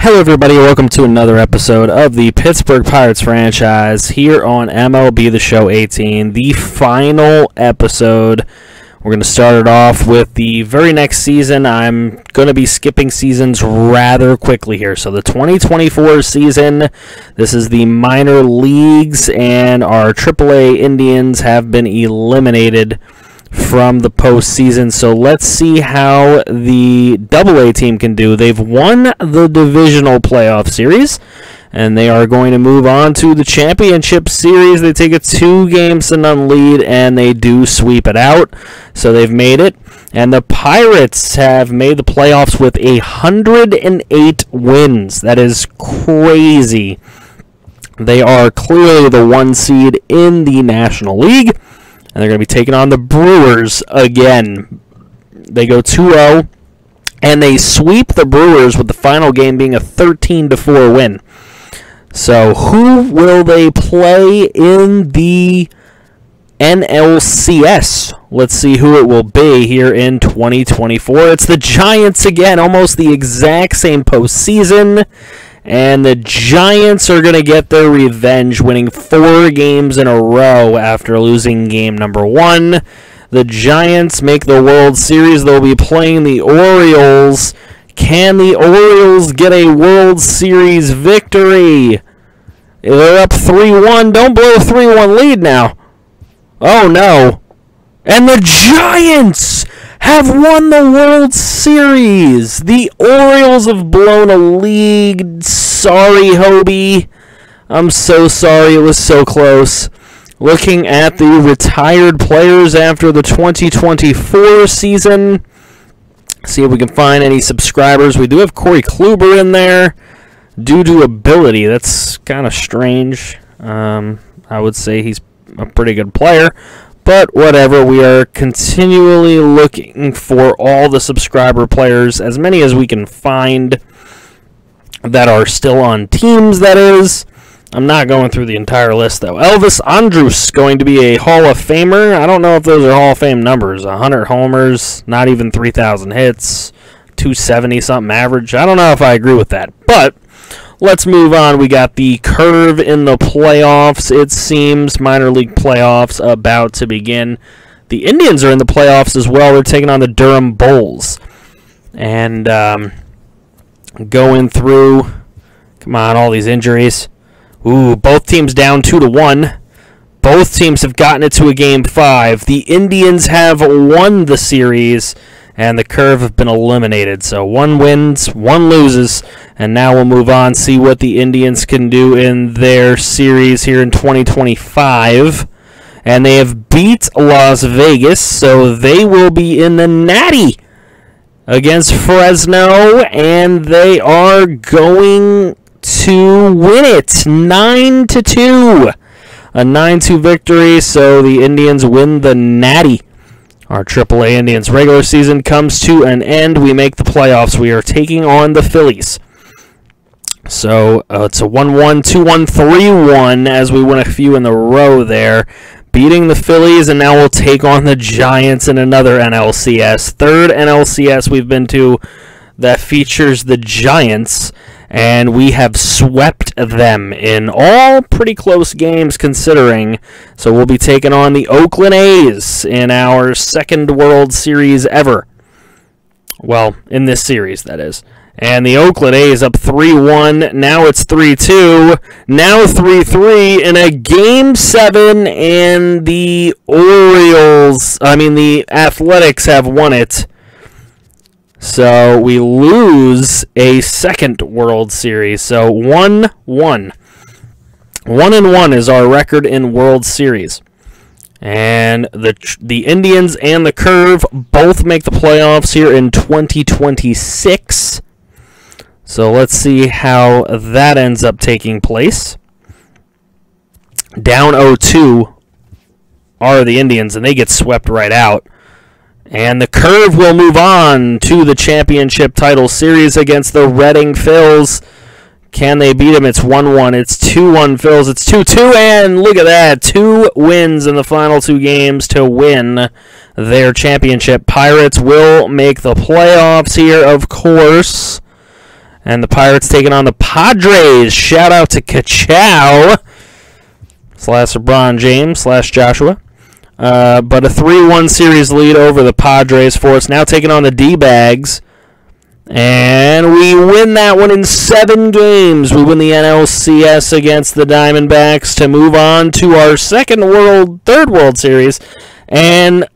Hello everybody, welcome to another episode of the Pittsburgh Pirates franchise here on MLB The Show 18, the final episode. We're going to start it off with the very next season. I'm going to be skipping seasons rather quickly here. So the 2024 season, this is the minor leagues, and our AAA Indians have been eliminated from the postseason. So let's see how the AA team can do. They've won the divisional playoff series, and they are going to move on to the championship series. They take a 2-0 lead, and they do sweep it out. So they've made it. And the Pirates have made the playoffs with 108 wins. That is crazy. They are clearly the 1 seed in the National League. And they're going to be taking on the Brewers again. They go 2-0, and they sweep the Brewers with the final game being a 13-4 win. So who will they play in the NLCS? Let's see who it will be here in 2024. It's the Giants again, almost the exact same postseason. And the Giants are going to get their revenge, winning 4 games in a row after losing game number 1. The Giants make the World Series. They'll be playing the Orioles. Can the Orioles get a World Series victory? They're up 3-1. Don't blow a 3-1 lead now. Oh, no. And the Giants have won the World Series. The Orioles have blown a lead. Sorry, Hobie. I'm so sorry. It was so close. Looking at the retired players after the 2024 season. See if we can find any subscribers. We do have Corey Kluber in there. Due to ability. That's kind of strange. I would say he's a pretty good player. But whatever, we are continually looking for all the subscriber players, as many as we can find that are still on teams, that is. I'm not going through the entire list, though. Elvis Andrus going to be a Hall of Famer. I don't know if those are Hall of Fame numbers. 100 homers, not even 3,000 hits, 270-something average. I don't know if I agree with that, but let's move on. We got the curve in the playoffs. It seems minor league playoffs about to begin. The Indians are in the playoffs as well. They're taking on the Durham Bulls. And going through, come on, all these injuries. Ooh, both teams down 2-1. Both teams have gotten it to a Game 5. The Indians have won the series, and the Curve have been eliminated. So 1 wins, 1 loses, and now we'll move on, see what the Indians can do in their series here in 2025. And they have beat Las Vegas, so they will be in the Natty against Fresno, and they are going to win it 9-2. A 9-2 victory, so the Indians win the Natty. Our AAA Indians regular season comes to an end. We make the playoffs. We are taking on the Phillies. So it's a 1-1, 2-1, 3-1 as we win a few in the row there. Beating the Phillies, and now we'll take on the Giants in another NLCS. Third NLCS we've been to that features the Giants, and we have swept them in all pretty close games considering. So we'll be taking on the Oakland A's in our 2nd World Series ever. Well, in this series, that is. And the Oakland A's up 3-1. Now it's 3-2. Now 3-3 in a Game 7, and the the Athletics have won it. So we lose a 2nd World Series. So 1-1. 1-1 is our record in World Series. And the Indians and the Curve both make the playoffs here in 2026. So let's see how that ends up taking place. Down 0-2 are the Indians, and they get swept right out. And the Curve will move on to the championship title series against the Reading Phils. Can they beat them? It's 1-1. It's 2-1 Phils. It's 2-2, and look at that. 2 wins in the final 2 games to win their championship. Pirates will make the playoffs here, of course. And the Pirates taking on the Padres. Shout out to Kachow / LeBron James / Joshua. But a 3-1 series lead over the Padres for us. Now taking on the D-Bags. And we win that one in 7 games. We win the NLCS against the Diamondbacks to move on to our third World Series. And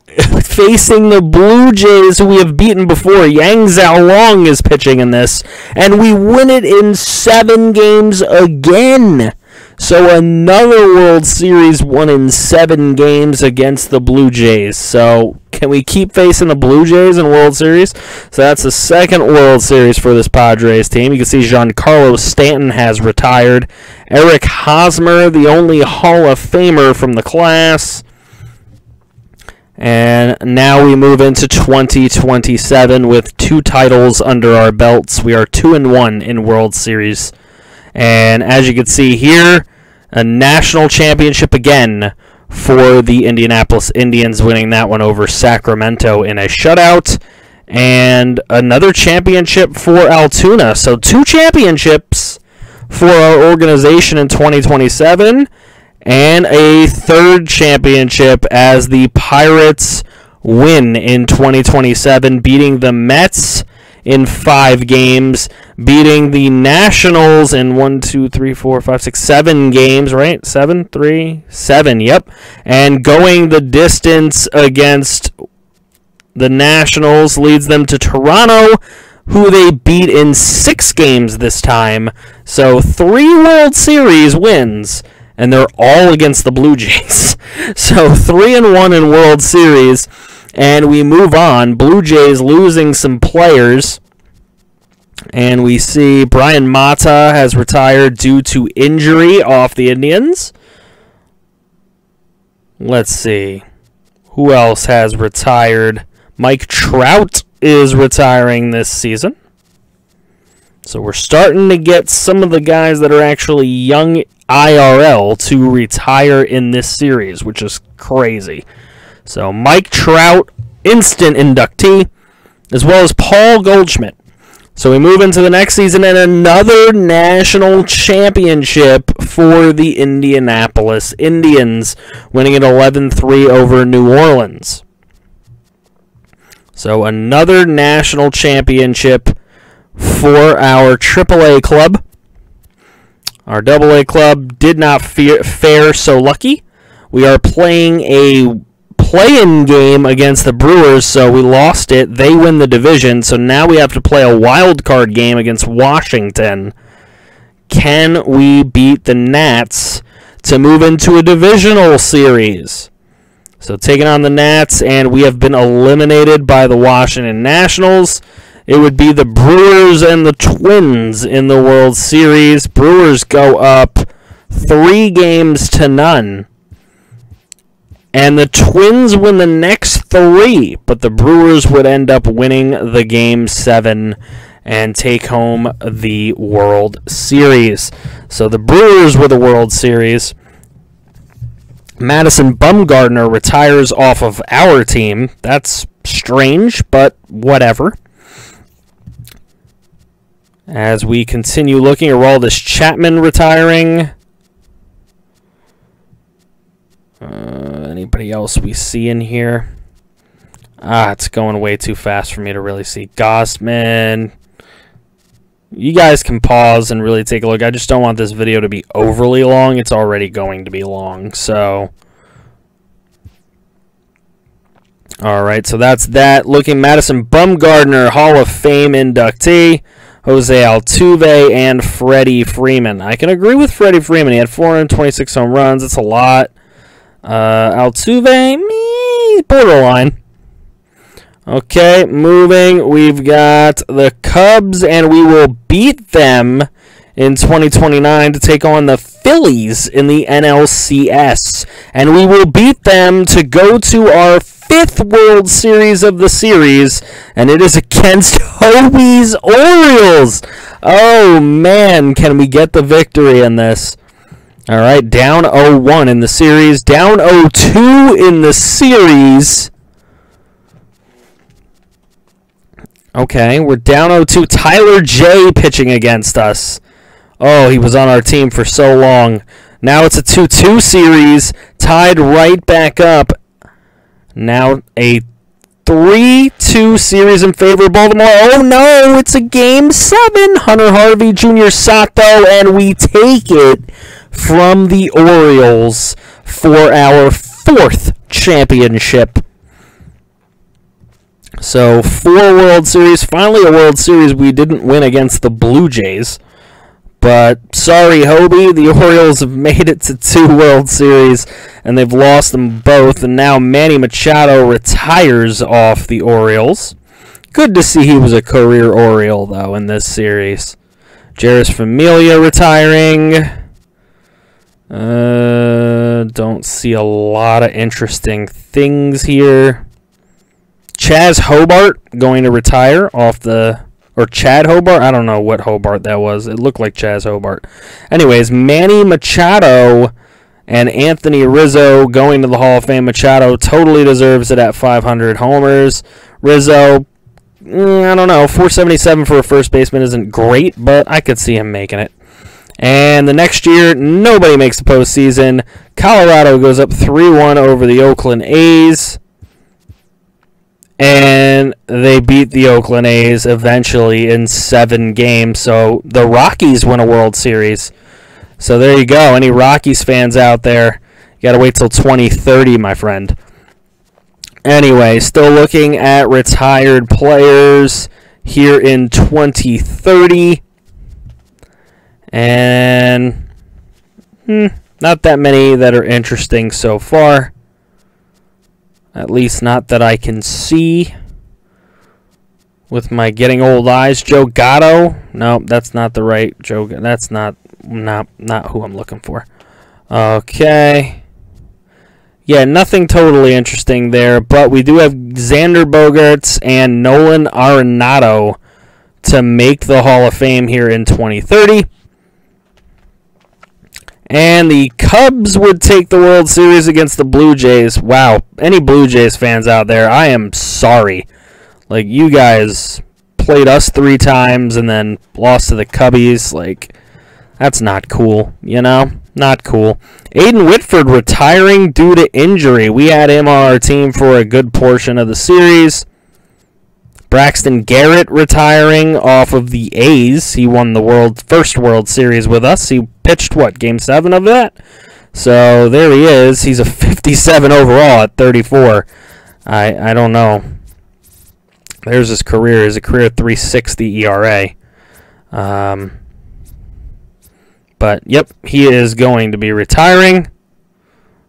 facing the Blue Jays, who we have beaten before. Yang Xiaolong is pitching in this. And we win it in 7 games again. So another World Series won in 7 games against the Blue Jays. So can we keep facing the Blue Jays in World Series? So that's the 2nd World Series for this Padres team. You can see Giancarlo Stanton has retired. Eric Hosmer, the only Hall of Famer from the class. And now we move into 2027 with 2 titles under our belts. We are 2-1 in World Series. And as you can see here, a national championship again for the Indianapolis Indians, winning that one over Sacramento in a shutout. And another championship for Altoona. So 2 championships for our organization in 2027. And a 3rd championship as the Pirates win in 2027, beating the Mets in 5 games, beating the Nationals in 7 games, right? 7, yep. And going the distance against the Nationals leads them to Toronto, who they beat in 6 games this time. So 3 World Series wins, and they're all against the Blue Jays. So 3-1 in World Series. And we move on. Blue Jays losing some players. And we see Brian Mata has retired due to injury off the Indians. Let's see. Who else has retired? Mike Trout is retiring this season. So we're starting to get some of the guys that are actually young IRL to retire in this series, which is crazy. So Mike Trout, instant inductee, as well as Paul Goldschmidt. So we move into the next season and another national championship for the Indianapolis Indians, winning it 11-3 over New Orleans. So another national championship for our AAA club. Our AA club did not fare so lucky. We are playing a play-in game against the Brewers, so we lost it. They win the division, so now we have to play a wild card game against Washington. Can we beat the Nats to move into a divisional series? So taking on the Nats, and we have been eliminated by the Washington Nationals. It would be the Brewers and the Twins in the World Series. Brewers go up 3-0. And the Twins win the next 3, but the Brewers would end up winning the Game 7 and take home the World Series. So the Brewers were the World Series. Madison Bumgarner retires off of our team. That's strange, but whatever. As we continue looking, Aroldis Chapman retiring. Anybody else we see in here? It's going way too fast for me to really see. Gostman. You guys can pause and really take a look. I just don't want this video to be overly long. It's already going to be long, so... Alright, so that's that. Looking, Madison Bumgarner, Hall of Fame inductee. Jose Altuve and Freddie Freeman. I can agree with Freddie Freeman. He had 426 home runs. That's a lot. Altuve, borderline. Okay, moving. We've got the Cubs, and we will beat them in 2029 to take on the Phillies in the NLCS. And we will beat them to go to our 5th World Series of the series, and it is against Hobie's Orioles. Oh, man, can we get the victory in this? All right, down 0-1 in the series, down 0-2 in the series. Okay, we're down 0-2. Tyler J pitching against us. Oh, he was on our team for so long. Now it's a 2-2 series, tied right back up. Now a 3-2 series in favor of Baltimore. Oh no, it's a Game 7. Hunter Harvey, Jr. Sato, and we take it from the Orioles for our 4th championship. So 4 World Series. Finally a World Series we didn't win against the Blue Jays. But sorry, Hobie, the Orioles have made it to 2 World Series, and they've lost them both. And now Manny Machado retires off the Orioles. Good to see he was a career Oriole, though, in this series. Jeurys Familia retiring. Don't see a lot of interesting things here. Chaz Hobart going to retire off the... Or Chad Hobart? I don't know what Hobart that was. It looked like Chaz Hobart. Anyways, Manny Machado and Anthony Rizzo going to the Hall of Fame. Machado totally deserves it at 500 homers. Rizzo, I don't know. 477 for a first baseman isn't great, but I could see him making it. And the next year, nobody makes the postseason. Colorado goes up 3-1 over the Oakland A's. And they beat the Oakland A's eventually in 7 games. So the Rockies win a World Series. So there you go. Any Rockies fans out there, you got to wait till 2030, my friend. Anyway, still looking at retired players here in 2030. And not that many that are interesting so far. At least not that I can see with my getting old eyes. Joe Gatto. No, that's not the right Joe. That's not who I'm looking for. Okay. Yeah, nothing totally interesting there, but we do have Xander Bogaerts and Nolan Arenado to make the Hall of Fame here in 2030. And the Cubs would take the World Series against the Blue Jays. Wow. Any Blue Jays fans out there, I am sorry. Like, you guys played us 3 times and then lost to the Cubbies. Like, that's not cool, you know? Not cool. Aiden Whitford retiring due to injury. We had him on our team for a good portion of the series. Braxton Garrett retiring off of the A's. He won the first World Series with us. He pitched, what, Game 7 of that? So there he is. He's a 57 overall at 34. I don't know. There's his career. His career 3.60 ERA. But, yep, he is going to be retiring.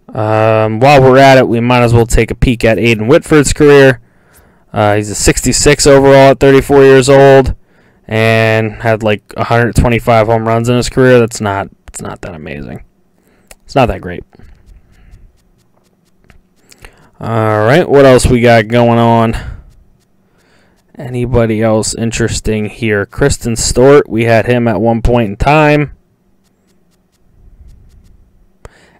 While we're at it, we might as well take a peek at Aiden Whitford's career. He's a 66 overall at 34 years old and had like 125 home runs in his career. It's not that amazing. It's not that great. All right, what else we got going on? Anybody else interesting here? Kristen Stewart, we had him at one point in time.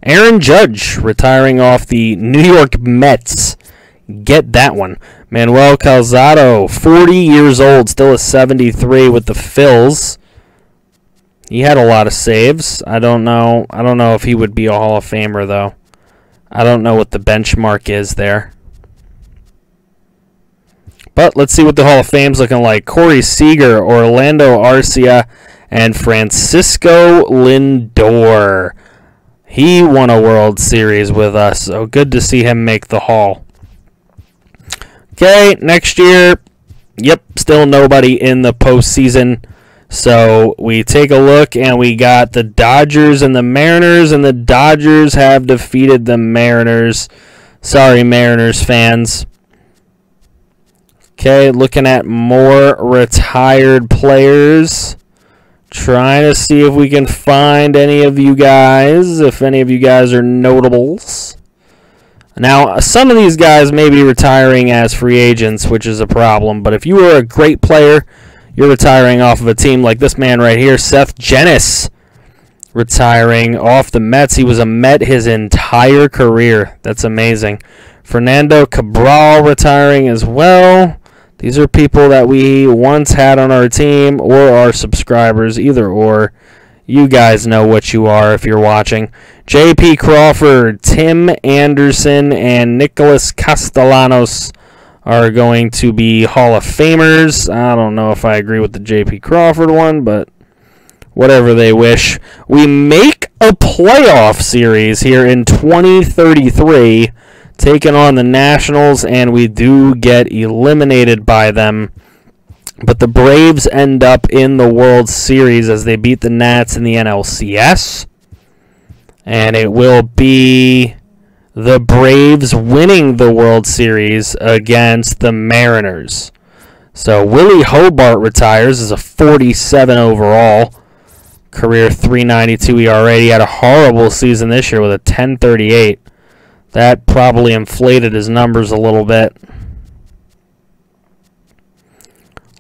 Aaron Judge retiring off the New York Mets. Get that one. Manuel Calzado, 40 years old, still a 73 with the Phils. He had a lot of saves. I don't know if he would be a Hall of Famer, though. I don't know what the benchmark is there. But let's see what the Hall of Fame's looking like. Corey Seager, Orlando Arcia, and Francisco Lindor. He won a World Series with us, so good to see him make the Hall. Okay, next year, yep, still nobody in the postseason. So we take a look, and we got the Dodgers and the Mariners, and the Dodgers have defeated the Mariners. Sorry, Mariners fans. Okay, looking at more retired players. Trying to see if we can find any of you guys, if any of you guys are notables. Now, some of these guys may be retiring as free agents, which is a problem. But if you were a great player, you're retiring off of a team like this man right here, Seth Genis, retiring off the Mets. He was a Met his entire career. That's amazing. Fernando Cabral retiring as well. These are people that we once had on our team or our subscribers, either or. You guys know what you are if you're watching. J.P. Crawford, Tim Anderson, and Nicholas Castellanos are going to be Hall of Famers. I don't know if I agree with the J.P. Crawford one, but whatever they wish. We make a playoff series here in 2033, taking on the Nationals, and we do get eliminated by them. But the Braves end up in the World Series as they beat the Nats in the NLCS. And it will be the Braves winning the World Series against the Mariners. So Willie Hobart retires as a 47 overall. Career 3.92 ERA. He had a horrible season this year with a 10.38. That probably inflated his numbers a little bit.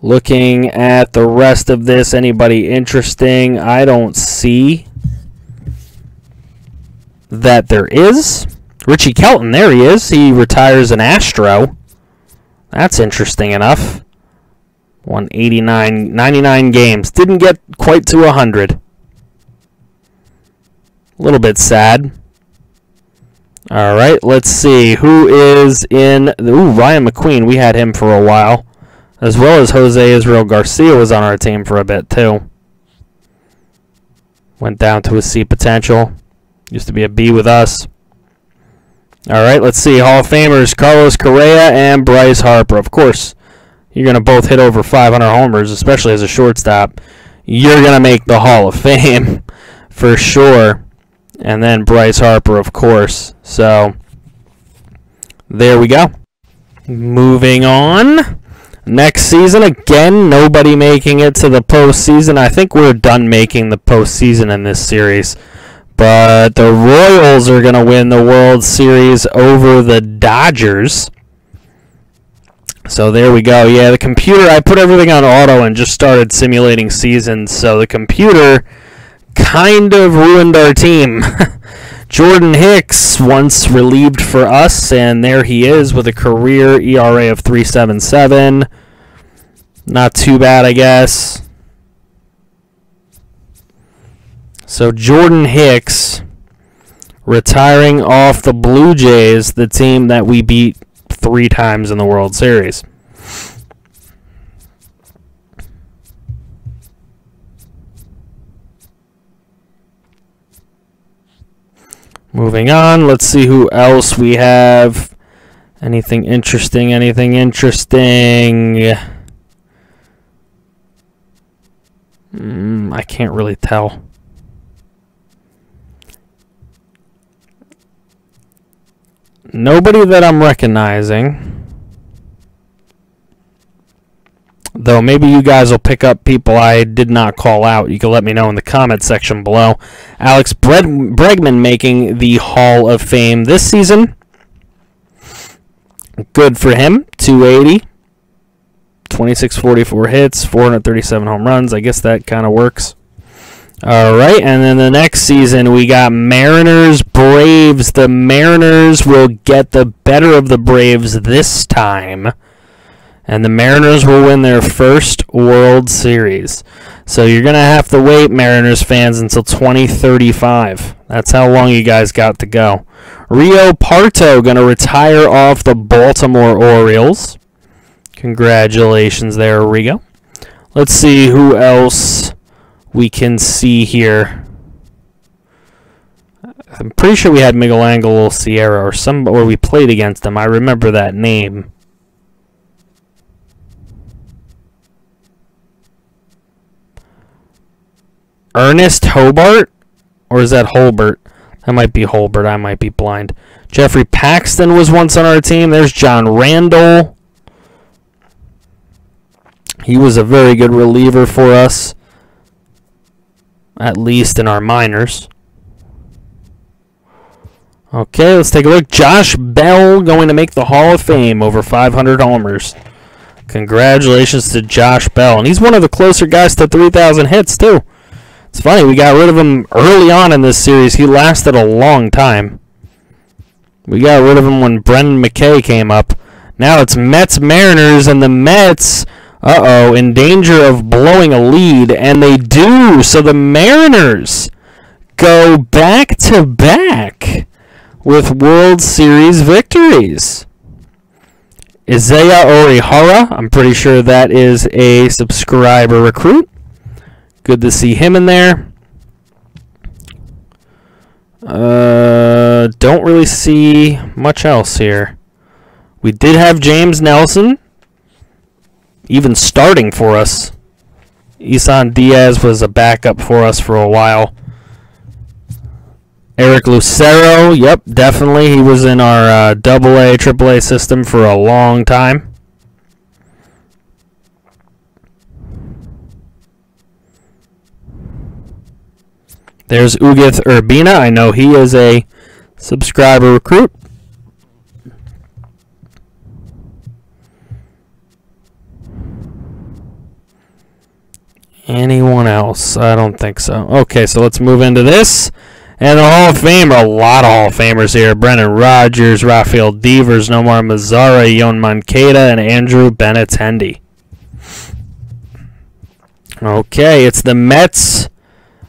Looking at the rest of this, anybody interesting? I don't see that there is. Richie Kelton, there he is. He retires an Astro. That's interesting enough. Won 99 games. Didn't get quite to 100. A little bit sad. All right, let's see. Who is in... Ooh, Ryan McQueen. We had him for a while. As well as Jose Israel Garcia was on our team for a bit, too. Went down to a C potential. Used to be a B with us. All right, let's see. Hall of Famers, Carlos Correa and Bryce Harper. Of course, you're going to both hit over 500 homers, especially as a shortstop. You're going to make the Hall of Fame for sure. And then Bryce Harper, of course. So, there we go. Moving on. Next season, again, nobody making it to the postseason. I think we're done making the postseason in this series. But the Royals are going to win the World Series over the Dodgers. So there we go. Yeah, the computer, I put everything on auto and just started simulating seasons. So the computer kind of ruined our team. Jordan Hicks once relieved for us, and there he is with a career ERA of 3.77. Not too bad, I guess. So Jordan Hicks retiring off the Blue Jays, the team that we beat 3 times in the World Series. Moving on, let's see who else we have. Anything interesting? Anything interesting? I can't really tell. Nobody that I'm recognizing. Though maybe you guys will pick up people I did not call out. You can let me know in the comment section below. Alex Bregman making the Hall of Fame this season. Good for him. 280. 2644 hits. 437 home runs. I guess that kind of works. Alright, and then the next season we got Mariners, Braves. The Mariners will get the better of the Braves this time. And the Mariners will win their first World Series. So you're going to have to wait, Mariners fans, until 2035. That's how long you guys got to go. Rio Parto going to retire off the Baltimore Orioles. Congratulations there, Rio. Let's see who else we can see here. I'm pretty sure we had Miguel Angel Sierra or we played against him. I remember that name. Ernest Hobart? Or is that Holbert? That might be Holbert. I might be blind. Jeffrey Paxton was once on our team. There's John Randall. He was a very good reliever for us. At least in our minors. Okay, let's take a look. Josh Bell going to make the Hall of Fame. Over 500 homers. Congratulations to Josh Bell. And he's one of the closer guys to 3,000 hits, too. It's funny, we got rid of him early on in this series. He lasted a long time. We got rid of him when Brendan McKay came up. Now it's Mets-Mariners, and the Mets, in danger of blowing a lead, and they do. So the Mariners go back-to-back with World Series victories. Isaiah Orihara, I'm pretty sure that is a subscriber recruit. Good to see him in there. Don't really see much else here. We did have James Nelson even starting for us. Isan Diaz was a backup for us for a while. Eric Lucero, yep, definitely. He was in our AA, AAA system for a long time. There's Ugith Urbina. I know he is a subscriber recruit. Anyone else? I don't think so. Okay, so let's move into this. And the Hall of Fame, a lot of Hall of Famers here. Brendan Rodgers, Rafael Devers, Nomar Mazara, Yon Moncada, and Andrew Benintendi. Okay, it's the Mets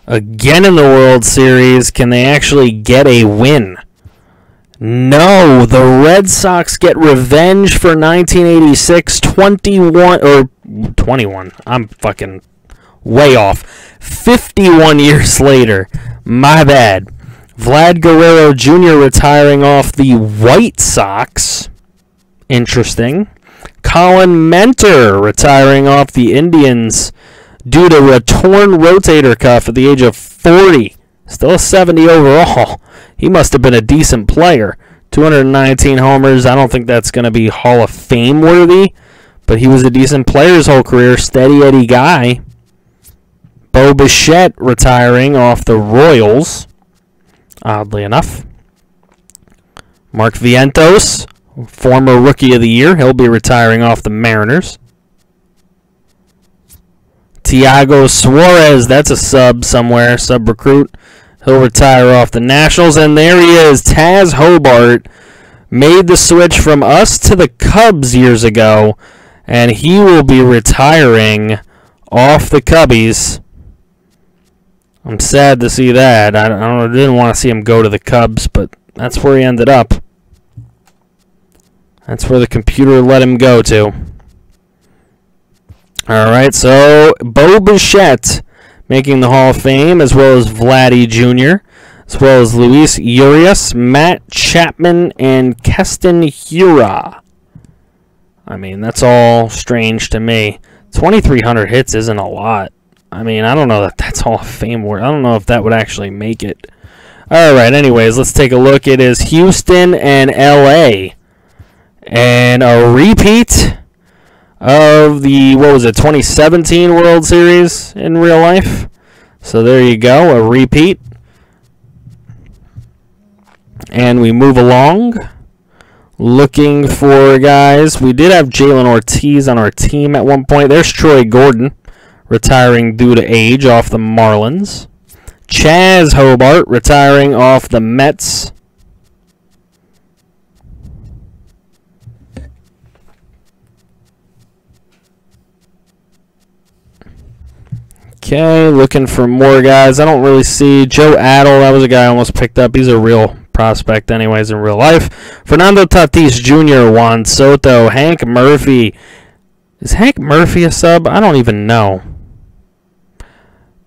again in the World Series. Can they actually get a win? No, the Red Sox get revenge for 1986, 21. I'm fucking way off. 51 years later. My bad. Vlad Guerrero Jr. retiring off the White Sox. Interesting. Colin Mentor retiring off the Indians due to a torn rotator cuff at the age of 40. Still a 70 overall. He must have been a decent player. 219 homers. I don't think that's going to be Hall of Fame worthy, but he was a decent player his whole career. Steady Eddie guy. Bo Bichette retiring off the Royals, oddly enough. Mark Vientos, former Rookie of the Year. He'll be retiring off the Mariners. Tiago Suarez, that's a sub somewhere, sub recruit. He'll retire off the Nationals. And there he is, Taz Hobart. Made the switch from us to the Cubs years ago, and he will be retiring off the Cubbies. I'm sad to see that. I didn't want to see him go to the Cubs, but that's where he ended up. That's where the computer let him go to. All right, so Bo Bichette making the Hall of Fame, as well as Vladdy Jr., as well as Luis Urias, Matt Chapman, and Keston Hiura. I mean, that's all strange to me. 2,300 hits isn't a lot. I mean, I don't know that that's Hall of Fame work. I don't know if that would actually make it. All right, anyways, let's take a look. It is Houston and L.A. And a repeat of the, 2017 World Series in real life. So there you go, a repeat. And we move along. Looking for guys. We did have Jalen Ortiz on our team at one point. There's Troy Gordon, retiring due to age off the Marlins. Chaz Hobart retiring off the Mets. Okay, looking for more guys. I don't really see Joe Adel. That was a guy I almost picked up. He's a real prospect anyways in real life. Fernando Tatis Jr., Juan Soto, Hank Murphy. Is Hank Murphy a sub? I don't even know.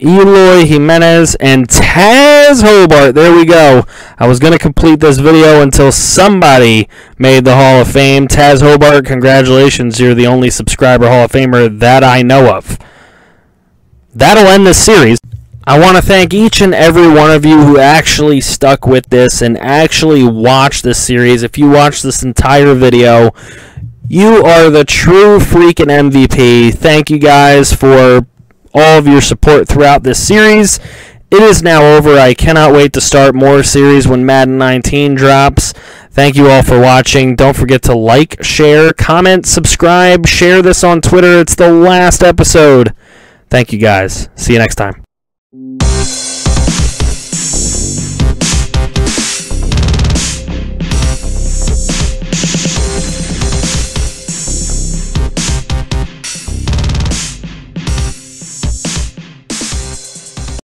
Eloy Jimenez and Taz Hobart. There we go. I was going to complete this video until somebody made the Hall of Fame. Taz Hobart, congratulations. You're the only subscriber Hall of Famer that I know of. That'll end this series. I want to thank each and every one of you who actually stuck with this and actually watched this series. If you watched this entire video, you are the true freaking MVP. Thank you guys for all of your support throughout this series. It is now over. I cannot wait to start more series when Madden 19 drops. Thank you all for watching. Don't forget to like, share, comment, subscribe, share this on Twitter. It's the last episode. Thank you guys. See you next time.